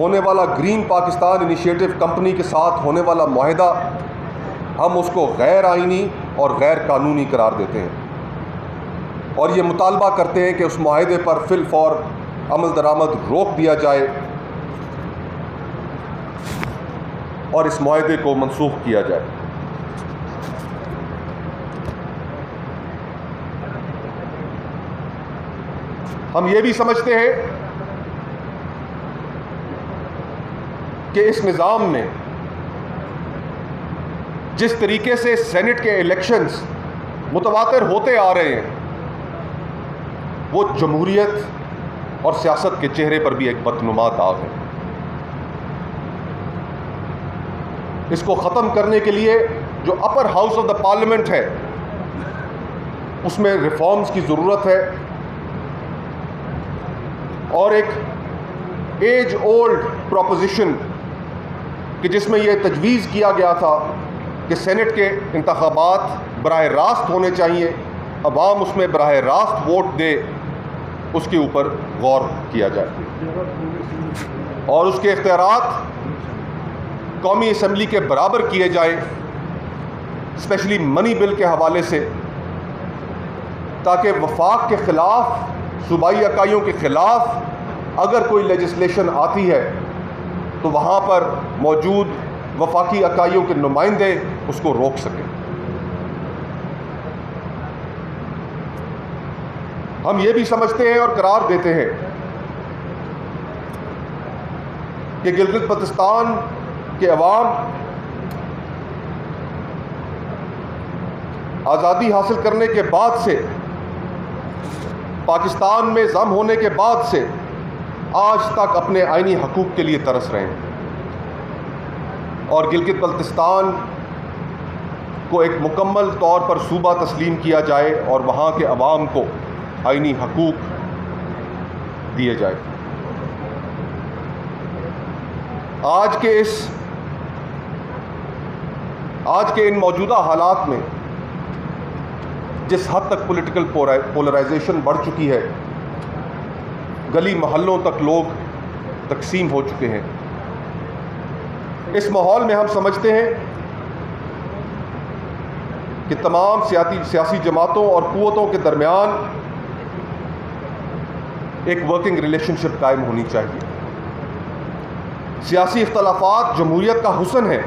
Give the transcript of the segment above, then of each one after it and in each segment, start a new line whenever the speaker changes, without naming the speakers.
होने वाला green Pakistan initiative company के साथ होने वाला मुआहदा हम उसको गैर आइनी और गैर कानूनी करार देते हैं और ये मुतालबा करते हैं कि उस मुआहदे पर फिल फौर अमल दरामद रोक दिया जाए और इस मुआहदे को मनसूख किया जाए। हम ये भी समझते हैं कि इस निज़ाम में जिस तरीके से सेनेट के इलेक्शंस मुतवातिर होते आ रहे हैं वो जमहूरियत और सियासत के चेहरे पर भी एक बदनुमा दाग है। इसको ख़त्म करने के लिए जो upper house of the parliament है उसमें रिफॉर्म्स की ज़रूरत है और एक एज ओल्ड प्रोपोजिशन कि जिसमें यह तजवीज़ किया गया था कि सेनेट के इंतखाबात बराह रास्त होने चाहिए, अवाम उसमें बराह रास्त वोट दे, उसके ऊपर गौर किया जाए और उसके इख्तियारात कौमी असम्बली के बराबर किए जाए, स्पेशली मनी बिल के हवाले से, ताकि वफाक के ख़िलाफ़, सूबाई इकाइयों के ख़िलाफ़ अगर कोई लेजिस्लेशन आती है तो वहाँ पर मौजूद वफाकी इकाइयों के नुमाइंदे उसको रोक सकें। हम ये भी समझते हैं और करार देते हैं कि गिलगित बल्तिस्तान के अवाम आज़ादी हासिल करने के बाद से, पाकिस्तान में ज़म होने के बाद से आज तक अपने आइनी हकूक़ के लिए तरस रहे हैं और गिलगित बल्तिस्तान को एक मुकम्मल तौर पर सूबा तस्लीम किया जाए और वहाँ के अवाम को आइनी हकूक़ दिए जाए। आज के इन मौजूदा हालात में जिस हद तक पॉलिटिकल पोलराइजेशन बढ़ चुकी है, गली मोहल्लों तक लोग तकसीम हो चुके हैं, इस माहौल में हम समझते हैं कि तमाम सियासी जमातों और कुव्वतों के दरमियान एक वर्किंग रिलेशनशिप कायम होनी चाहिए। सियासी इख्तलाफात जमहूरियत का हुस्न है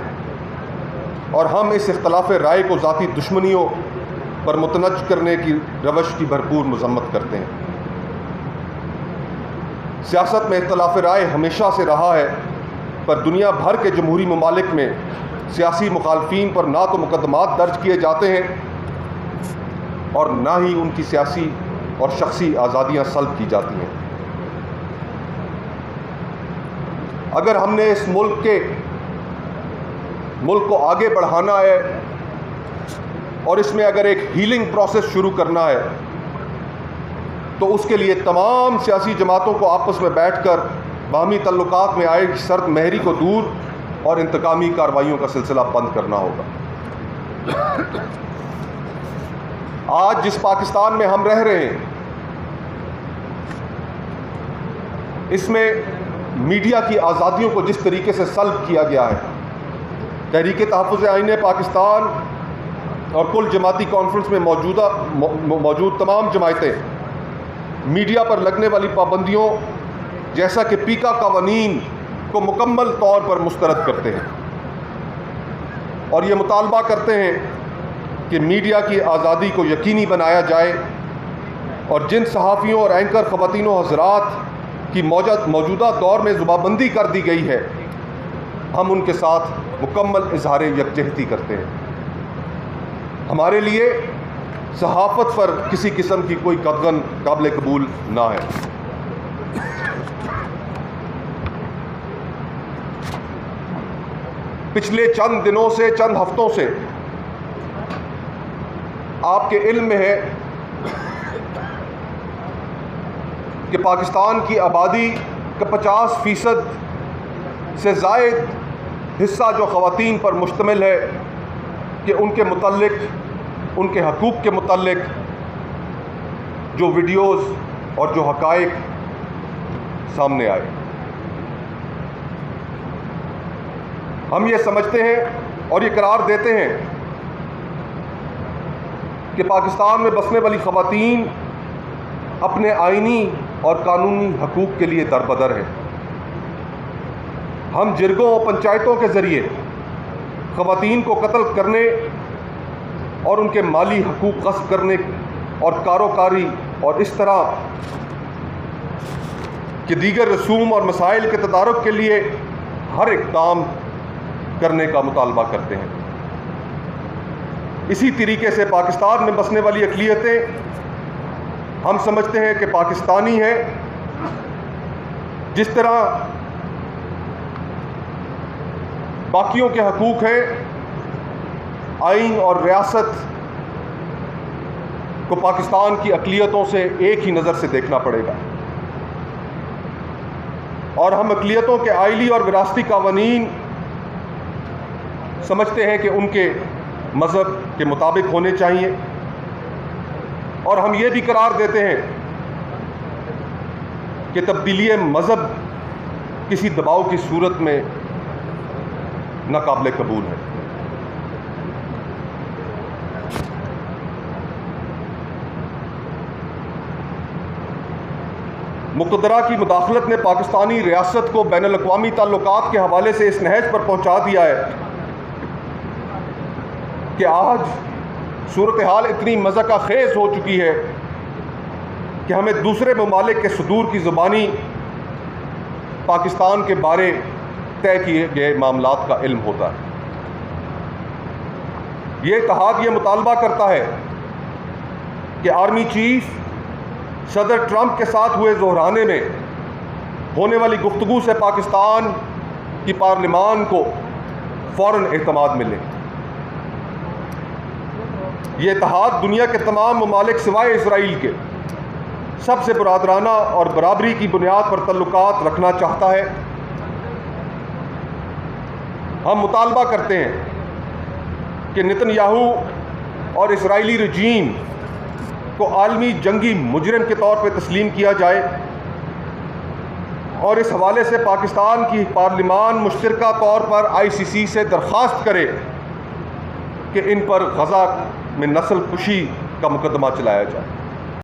और हम इस इख्तलाफ राय को ज़ाती दुश्मनियों पर मुतनज़ करने की रवश की भरपूर मज़म्मत करते हैं। सियासत में इख्तलाफ राय हमेशा से रहा है, पर दुनिया भर के जमहूरी ममालिक में सियासी मुखालफीन पर ना तो मुकदमात दर्ज किए जाते हैं और ना ही उनकी सियासी और शख्सी आज़ादियाँ सल्ब की जाती हैं। अगर हमने इस मुल्क को आगे बढ़ाना है और इसमें अगर एक हीलिंग प्रोसेस शुरू करना है तो उसके लिए तमाम सियासी जमातों को आपस में बैठकर बाहमी तल्लुकात में आए शर्त महरी को दूर और इंतकामी कार्रवाइयों का सिलसिला बंद करना होगा। आज जिस पाकिस्तान में हम रह रहे हैं, इसमें मीडिया की आज़ादियों को जिस तरीके से सल्ब किया गया है, तहरीक तहफ़्फ़ुज़ आईन पाकिस्तान और कुल जमाती कॉन्फ्रेंस में मौजूद तमाम जमायतें मीडिया पर लगने वाली पाबंदियों जैसा कि पीका कवानीन को मुकम्मल तौर पर मुस्तरद करते हैं और ये मुतालबा करते हैं कि मीडिया की आज़ादी को यकीनी बनाया जाए और जिन सहाफ़ियों और एंकर ख़वातीन व हज़रात की मौजूदा दौर में ज़ुबाबंदी कर दी गई है, हम उनके साथ मुकम्मल इज़हार यकजहती करते हैं। हमारे लिए सहाफ़त पर किसी किस्म की कोई कदगन काबिल कबूल ना है। पिछले चंद दिनों से, चंद हफ्तों से आपके इल्म में है कि पाकिस्तान की आबादी का 50% से ज़ायद हिस्सा जो ख़वातीन पर मुश्तमिल है कि उनके मुतल्लिक, उनके हकूक़ के मुतल्लिक जो वीडियोज़ और जो हक़ाइक़ सामने आए। हम ये समझते हैं और ये करार देते हैं कि पाकिस्तान में बसने वाली ख़वातीन अपने आइनी और कानूनी हकूक़ के लिए दरबदर है। हम जिरगों और पंचायतों के ज़रिए ख़वातीन को कत्ल करने और उनके माली हकूक़ ग़स्ब करने और कारोकारी और इस तरह के दीगर रसूम और मसाइल के तदारुक के लिए हर इक़दाम करने का मुतालबा करते हैं। इसी तरीके से पाकिस्तान में बसने वाली अक़लियतें हम समझते हैं कि पाकिस्तानी है। जिस तरह बाकियों के हकूक़ हैं, आइन और रियासत को पाकिस्तान की अक़लियतों से एक ही नज़र से देखना पड़ेगा और हम अक़लियतों के आइली और विरासती कानून समझते हैं कि उनके मज़हब के मुताबिक होने चाहिए। और हम ये भी करार देते हैं कि तब्दीली मज़हब किसी दबाव की सूरत में नाकाबिल कबूल है। मुक़द्दरा की मुदाखलत ने पाकिस्तानी रियासत को बैनुल-अक़वामी ताल्लुकात के हवाले से इस नहज पर पहुँचा दिया है कि आज सूरत हाल इतनी मज़ाक़ खेज़ हो चुकी है कि हमें दूसरे ममालिक के सदूर की ज़ुबानी पाकिस्तान के बारे तय किए गए मामलात का इल्म होता है। ये इत्तेहाद ये मुतालबा करता है कि आर्मी चीफ सदर ट्रंप के साथ हुए ज़ोहराने में होने वाली गुफ्तगू से पाकिस्तान की पार्लिमान को फ़ौरन एतमाद मिले। ये इत्तेहाद दुनिया के तमाम ममालिक सिवाय इसराइल के सबसे बरादराना और बराबरी की बुनियाद पर तल्लुकात रखना चाहता है। हम मुतालबा करते हैं कि नेतन्याहू और इसराइली रजीम को आलमी जंगी मुजरिम के तौर पर तस्लीम किया जाए और इस हवाले से पाकिस्तान की पार्लिमान मुश्तरका तौर पर ICC से दरख्वास्त करे कि इन पर गज़ा में नस्ल कुशी का मुकदमा चलाया जाए।